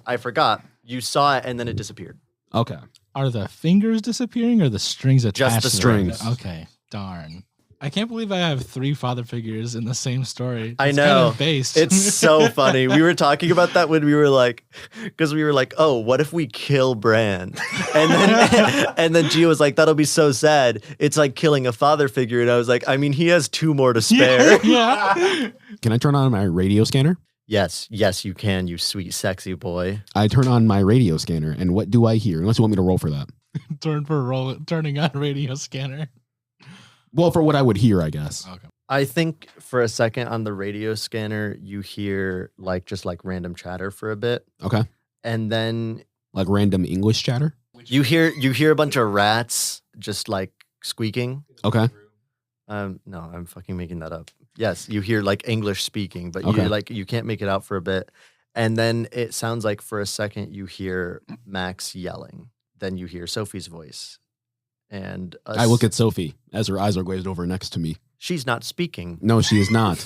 I forgot. You saw it and then it disappeared. Okay. Are the fingers disappearing or the strings attached? the to strings. them? Okay, darn. I can't believe I have 3 father figures in the same story. I It's know. kind of based. It's so funny. We were talking about that when we were like, because we were like, oh, what if we kill Bran? And then Gia was like, that'll be so sad. It's like killing a father figure. And I was like, I mean, he has 2 more to spare. Yeah. Can I turn on my radio scanner? Yes, you can, you sweet, sexy boy. I turn on my radio scanner, and what do I hear? Unless you want me to roll for that. Turning on radio scanner. Well, for what I would hear, I guess. Okay. I think for a second on the radio scanner, you hear just random chatter for a bit. Okay. And then Like random English chatter? you hear a bunch of rats just like squeaking. Okay. No, I'm fucking making that up. Yes, you hear like English speaking, but Okay. you can't make it out for a bit. And then it sounds like for a second you hear Max yelling. Then you hear Sophie's voice. And I look at Sophie as her eyes are glazed over next to me. she's not speaking. No, she is not.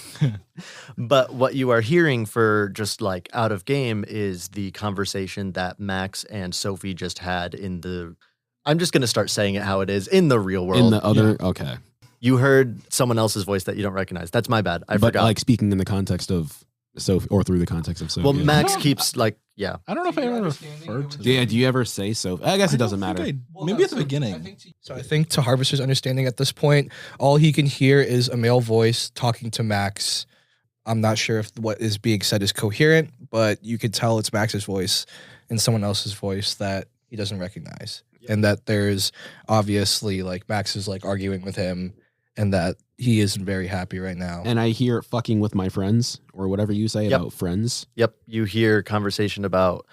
But what you are hearing for just like out of game is the conversation that Max and Sophie just had I'm just going to start saying it how it is in the real world. In the other, okay. You heard someone else's voice that you don't recognize. That's my bad. I but forgot. like speaking in the context of Sophie or through the context of Sophie. Well, Max No, keeps like, yeah. I don't know if I ever referred to Yeah, do you ever say Sophie? I guess it doesn't matter. Maybe at the beginning. So I think to Harvester's understanding at this point, all he can hear is a male voice talking to Max. I'm not sure if what is being said is coherent, but you could tell it's Max's voice and someone else's voice that he doesn't recognize. And that there's obviously like Max is like arguing with him and that he isn't very happy right now. And I hear fucking with my friends or whatever you say Yep. about friends. Yep. You hear conversation about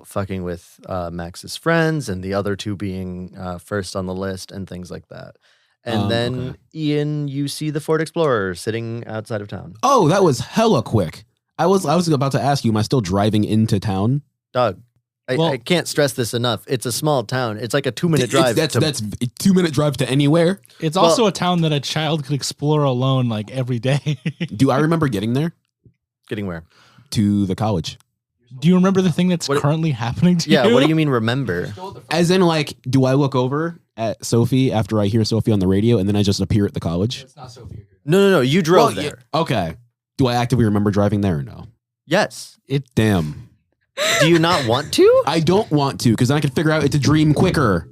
fucking with Max's friends and the other 2 being first on the list and things like that. And then okay. Ian, you see the Ford Explorer sitting outside of town. Oh, that was hella quick. I was about to ask you, am I still driving into town? Doug, I can't stress this enough. It's a small town. It's like a 2-minute drive. That's 2-minute drive to anywhere. It's also a town that a child could explore alone like every day. Do I remember getting there? Getting where? To the college. Do you remember the thing that's What- currently happening to Yeah, you? what do you mean remember? As in, like, do I look over at Sophie after I hear Sophie on the radio and then I just appear at the college? No. You drove Well, there. yeah, okay. Do I actively remember driving there or no? Yes. Damn. Do you not want to? I don't want to because then I can figure out it's a dream quicker.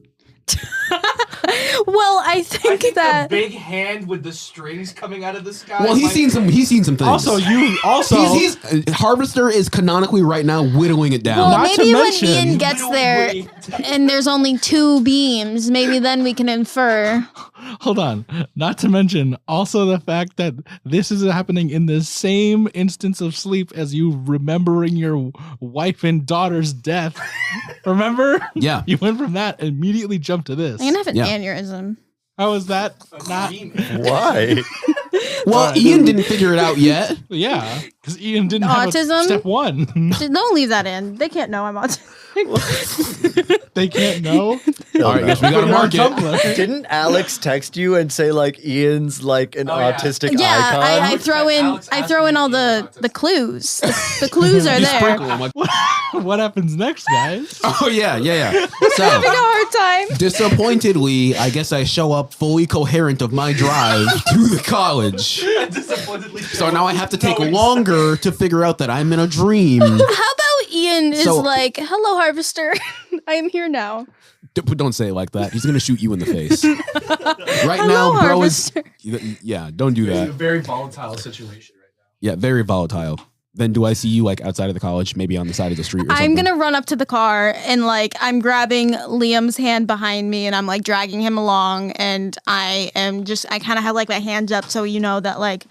Well, I think that the big hand with the strings coming out of the sky. Well, he's seen some things. Also, he's Harvester is canonically right now whittling it down. well, Not to maybe when mention- Ian gets there and there's only 2 beams, maybe then we can infer. Hold on. Not to mention also the fact that this is happening in the same instance of sleep as you remembering your wife and daughter's death. Remember? Yeah. You went from that and immediately jumped to this. I'm gonna have an Yeah. aneurysm. How is that not? Why? Well, Ian didn't figure it out yet. Yeah, because Ian didn't have Autism? step 1. Don't leave that in. They can't know I'm autistic. They can't know. All right, guess we gotta mark it. Tumblr. Didn't Alex text you and say like Ian's like an autistic Yeah, icon? I throw in all the clues. The clues are You there. sprinkle him like, What happens next, guys? oh yeah. Having So a hard time. disappointedly, I guess I show up fully coherent of my drive to the college. Disappointedly. So now I have to take longer to figure out that I'm in a dream. How about Ian is So- like, "Hello, Harvester. I am here now." Don't say it like that. He's gonna shoot you in the face. Right Hello, now, bro Harvester. yeah. Don't do It's a that. very volatile situation right now. Yeah, very volatile. Then do I see you like outside of the college, maybe on the side of the street or something? I'm gonna run up to the car and like I'm grabbing Liam's hand behind me and I'm like dragging him along and I kind of have like my hands up so you know that like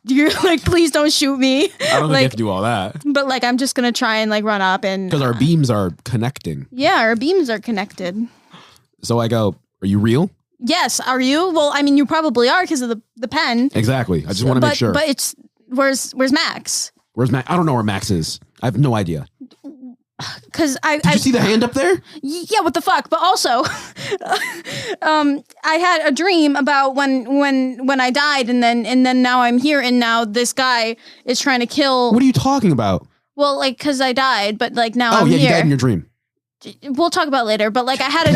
you're like, please don't shoot me. I don't think you like, have to do all that but like I'm just gonna try and like run up and because our beams are connecting. yeah, our beams are connected. So I go, "Are you real?" Yes, are you? Well, I mean, you probably are because of the pen. Exactly. I just want to make sure. But it's Where's Max? Where's Max? I don't know where Max is. I have no idea. Because Did you see the hand up there? Yeah, what the fuck? But also, I had a dream about when I died, and then now I'm here, and now this guy is trying to kill. What are you talking about? Well, like, because I died, but like now I'm yeah, here. You died in your dream. We'll talk about it later. But like, I had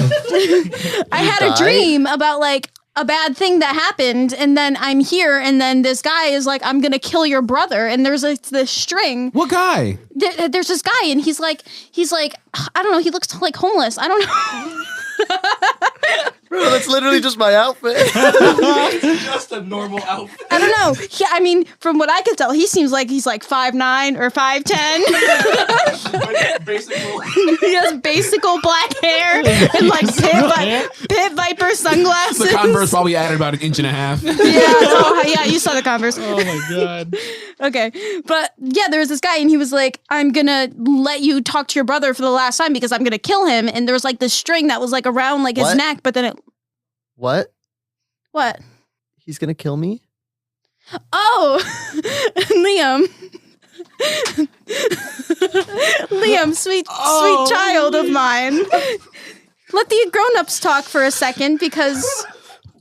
a dream about like a bad thing that happened, and then I'm here, and then this guy is like, I'm gonna kill your brother, and there's like this string. What guy? There's this guy, and he's like, I don't know, he looks like homeless. I don't know. Bro, that's literally just my outfit. Just a normal outfit. I don't know. I mean, from what I could tell, he seems like he's like 5'9" or 5'10". He has basic old black hair and like pit viper sunglasses. The Converse probably added about 1.5 inches. Yeah, you saw the Converse. Oh my god. Okay, but yeah, there was this guy, and he was like, I'm gonna let you talk to your brother for the last time because I'm gonna kill him. And there was like this string that was like around like his What? neck, but then it. What? What? He's gonna kill me? Oh, Liam. Liam, sweet child of mine. Let the grown-ups talk for a second because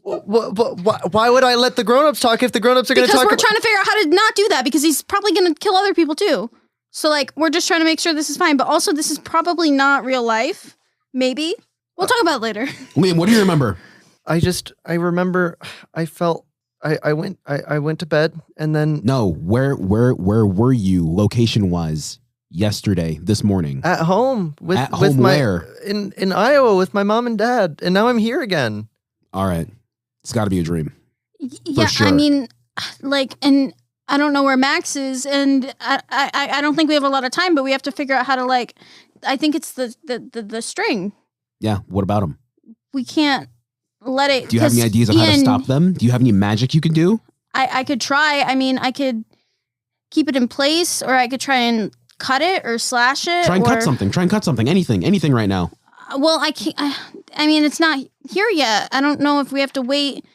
Why would I let the grown-ups talk if the grown-ups are going to talk? Because we're trying to figure out how to not do that because he's probably going to kill other people too. So like we're just trying to make sure this is fine, but also this is probably not real life. Maybe. We'll talk about it later. Liam, what do you remember? I remember I felt I went to bed and then No, where were you location wise yesterday, this morning? at home with my where? in Iowa with my mom and dad, and now I'm here again. All right. It's got to be a dream. Yeah, sure. I mean, like, and I don't know where Max is, and I don't think we have a lot of time, but we have to figure out how to like. I think it's the string. Yeah, what about him? We can't let it. Do you have any ideas on how to stop them? Do you have any magic you can do? I could try. I mean, I could keep it in place, or I could try and cut it or slash it. Try and cut something. Anything right now. Well, I can't. I mean, it's not here yet. I don't know if we have to wait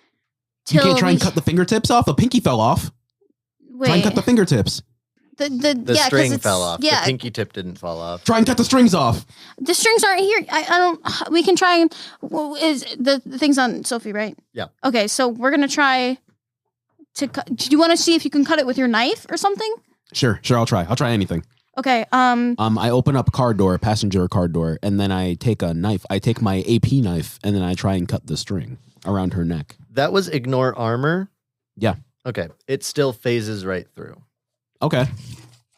till. You can't try and cut the fingertips off. The pinky fell off. Wait. Try and cut the fingertips. The string fell off. Yeah. The pinky tip didn't fall off. Try and cut the strings off. The strings aren't here. I don't. We can try and. Is the thing's on Sophie, right? Yeah. Okay, so we're gonna try to cut. Do you want to see if you can cut it with your knife or something? Sure. I'll try anything. Okay. I open up passenger car door, and then I take a knife. I take my AP knife, and then I try and cut the string around her neck. That was ignore armor? Yeah. Okay. It still phases right through. Okay.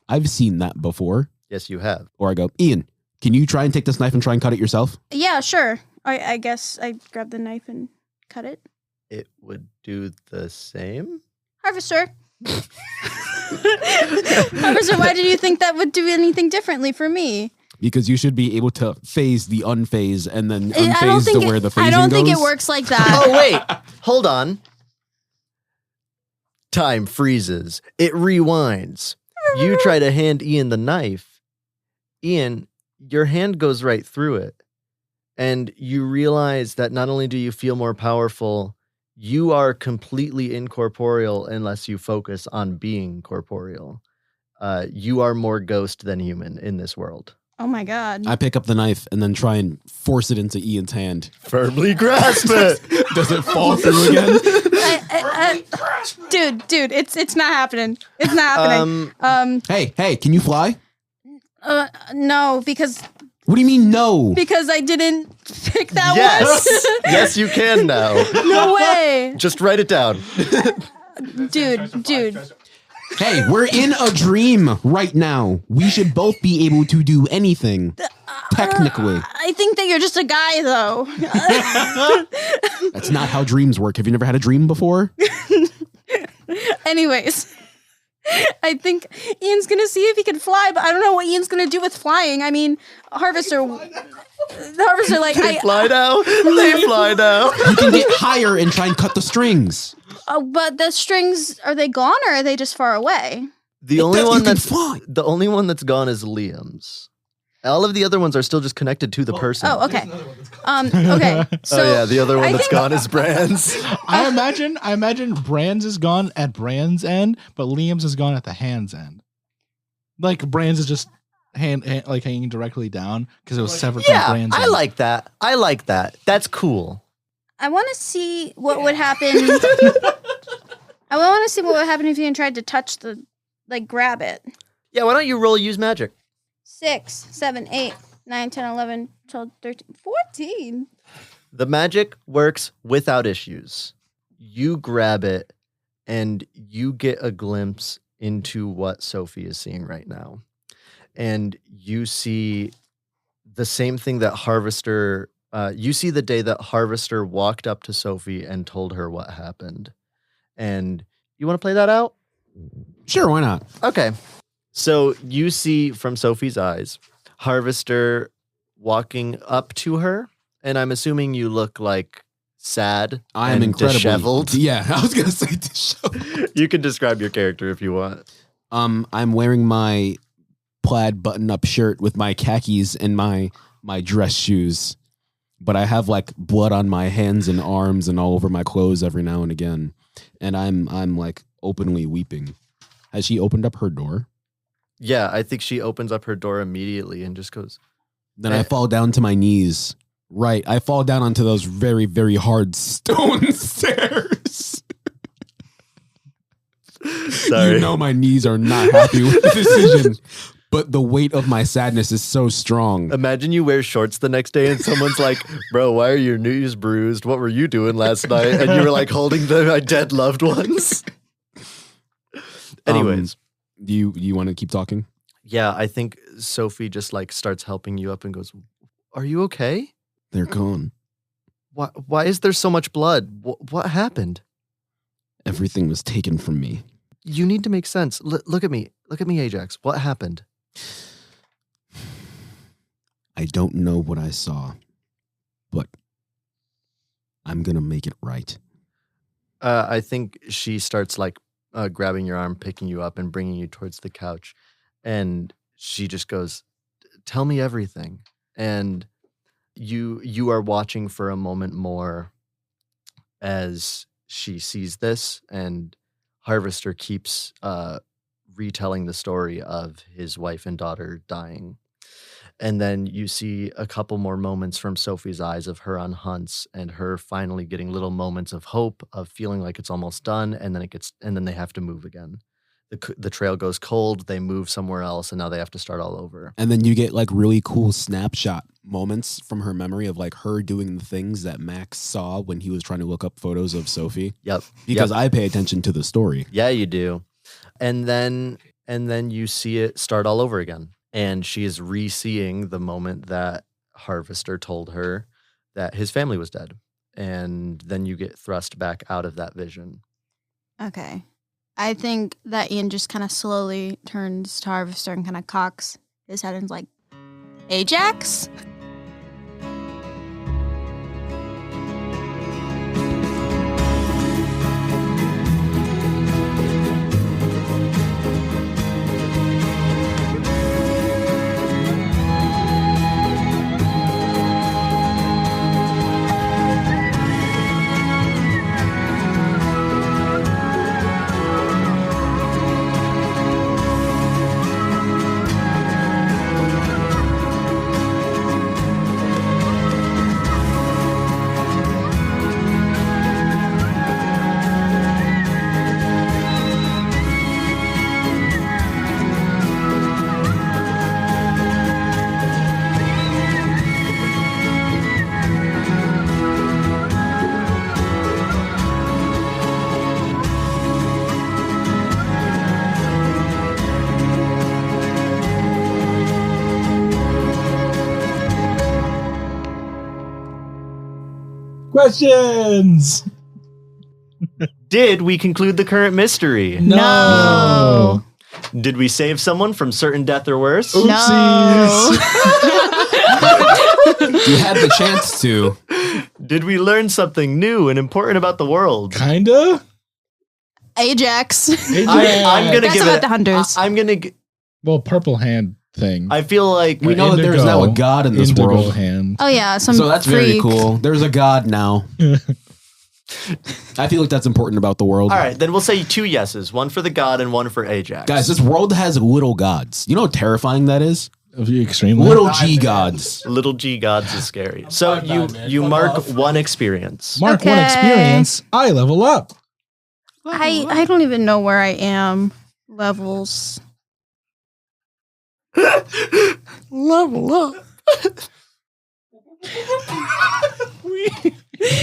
I've seen that before. Yes, you have. Or I go, Ian, can you try and take this knife and try and cut it yourself? Yeah, sure. I guess I grab the knife and cut it. It would do the same? Harvester. Harvester, why did you think that would do anything differently for me? Because you should be able to phase the unphase and then unphase where the phasing goes. I don't think it works like that. Oh, wait. Hold on. Time freezes. It rewinds. You try to hand Ian the knife. Ian, your hand goes right through it. And you realize that not only do you feel more powerful, you are completely incorporeal unless you focus on being corporeal. You are more ghost than human in this world. Oh my God. I pick up the knife and then try and force it into Ian's hand. Firmly grasp it. Does it fall through again? Dude, it's not happening. It's not happening. Hey, can you fly? No, because What do you mean no? because I didn't pick that Yes. Yes, you can now. one. No way. Just write it down. Dude. Hey, we're in a dream right now. We should both be able to do anything. Technically. I think that you're just a guy, though. That's not how dreams work. Have you never had a dream before? Anyways, I think Ian's going to see if he can fly, but I don't know what Ian's going to do with flying. I mean, Harvester, like, They fly now. They fly now. You can get higher and try and cut the strings. But the strings, are they gone or are they just far away? The only one you can that's fly. the only one that's gone is Liam's. All of the other ones are still just connected to the person. Oh, okay. Okay. So oh yeah, the other one I that's think- gone is Brands. I imagine Brands is gone at Brands' end, but Liam's is gone at the hand's end. Like Brands is just like hanging directly down because it was severed from Yeah, Brands' I end. like that. I like that. That's cool. I want to see what would happen. I want to see what would happen if you tried to touch grab it. Yeah, why don't you roll use magic? 6, 7, 8, 9, 10, 11, 12, 13, 14. The magic works without issues. You grab it and you get a glimpse into what Sophie is seeing right now. And you see the same thing that Harvester, you see the day that Harvester walked up to Sophie and told her what happened. And you want to play that out? Sure, why not? Okay. So you see from Sophie's eyes, Harvester walking up to her, and I'm assuming you look like sad. I am and incredibly disheveled. Yeah, I was gonna say disheveled. You can describe your character if you want. I'm wearing my plaid button-up shirt with my khakis and my dress shoes, but I have like blood on my hands and arms and all over my clothes every now and again, and I'm like openly weeping. Has she opened up her door? Yeah, I think she opens up her door immediately and just goes. Then I fall down to my knees. Right, I fall down onto those very, very hard stone stairs. Sorry. You know my knees are not happy with the decision, but the weight of my sadness is so strong. Imagine you wear shorts the next day and someone's like, bro, why are your knees bruised? What were you doing last night? And you were like holding my dead loved ones. Anyways. Do you want to keep talking? Yeah, I think Sophie just like starts helping you up and goes, are you okay? They're gone. Why is there so much blood? What happened? Everything was taken from me. You need to make sense. Look at me. Look at me, Ajax. What happened? I don't know what I saw, but I'm going to make it right. I think she starts like grabbing your arm, picking you up and bringing you towards the couch. And she just goes, tell me everything. And you are watching for a moment more as she sees this, and Harvester keeps retelling the story of his wife and daughter dying. And then you see a couple more moments from Sophie's eyes of her on hunts and her finally getting little moments of hope, of feeling like it's almost done, and then they have to move again. The trail goes cold, they move somewhere else, and now they have to start all over. And then you get like really cool snapshot moments from her memory of like her doing the things that Max saw when he was trying to look up photos of Sophie. Yep. Because I pay attention to the story. Yeah, you do. And then you see it start all over again. And she is re-seeing the moment that Harvester told her that his family was dead. And then you get thrust back out of that vision. Okay. I think that Ian just kind of slowly turns to Harvester and kind of cocks his head and is like, Ajax? Questions. Did we conclude the current mystery? No. Did we save someone from certain death or worse? No. You had the chance to. Did we learn something new and important about the world? Kinda. Ajax. I'm gonna That's give about it. the hunters. I'm gonna. Well, purple hand thing. I feel like We know that there's now a god in this Indigo world. hand. Oh yeah, some So that's very freak. cool. There's a god now. I feel like that's important about the world. all right, then we'll say 2 yeses, one for the god and one for Ajax. Guys, this world has little gods. You know how terrifying that is? Extremely. Little G gods. Little G gods is scary. So you mark 1 experience. Mark one Okay. experience. I level up. I don't even know where I am. Levels. Level up.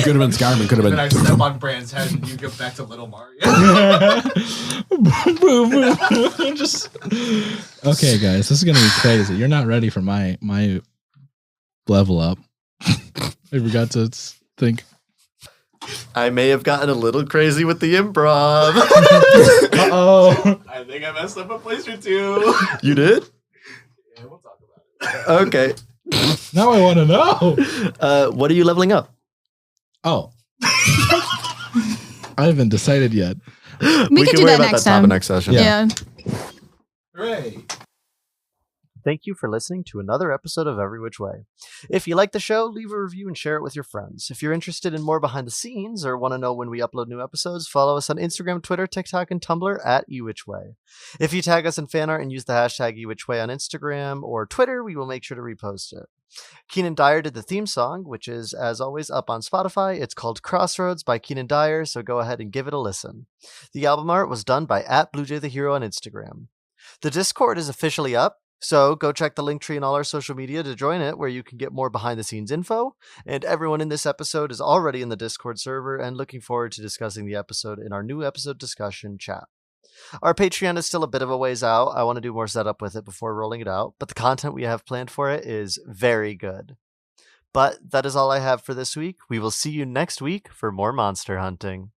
Could have been Skyrim. Could have Then I been. step on Brand's head and you get back to Little Mario. Just okay, guys. This is gonna be crazy. You're not ready for my level up. I forgot to think. I may have gotten a little crazy with the improv. Oh, I think I messed up a place or two. You did? Yeah, we'll talk about it. Okay. now I want to know. What are you leveling up? Oh, I haven't decided yet. We could do that next time. next session. Yeah. Hooray. Thank you for listening to another episode of Every Which Way. If you like the show, leave a review and share it with your friends. If you're interested in more behind the scenes or want to know when we upload new episodes, follow us on Instagram, Twitter, TikTok, and Tumblr at eWhичWay. If you tag us in fan art and use the hashtag eWhичWay on Instagram or Twitter, we will make sure to repost it. Keenan Dyer did the theme song, which is, as always, up on Spotify. It's called Crossroads by Keenan Dyer, so go ahead and give it a listen. The album art was done by @BlueJayTheHero on Instagram. The Discord is officially up. So go check the link tree in all our social media to join it, where you can get more behind the scenes info. And everyone in this episode is already in the Discord server and looking forward to discussing the episode in our new episode discussion chat. Our Patreon is still a bit of a ways out. I want to do more setup with it before rolling it out, but the content we have planned for it is very good. But that is all I have for this week. We will see you next week for more monster hunting.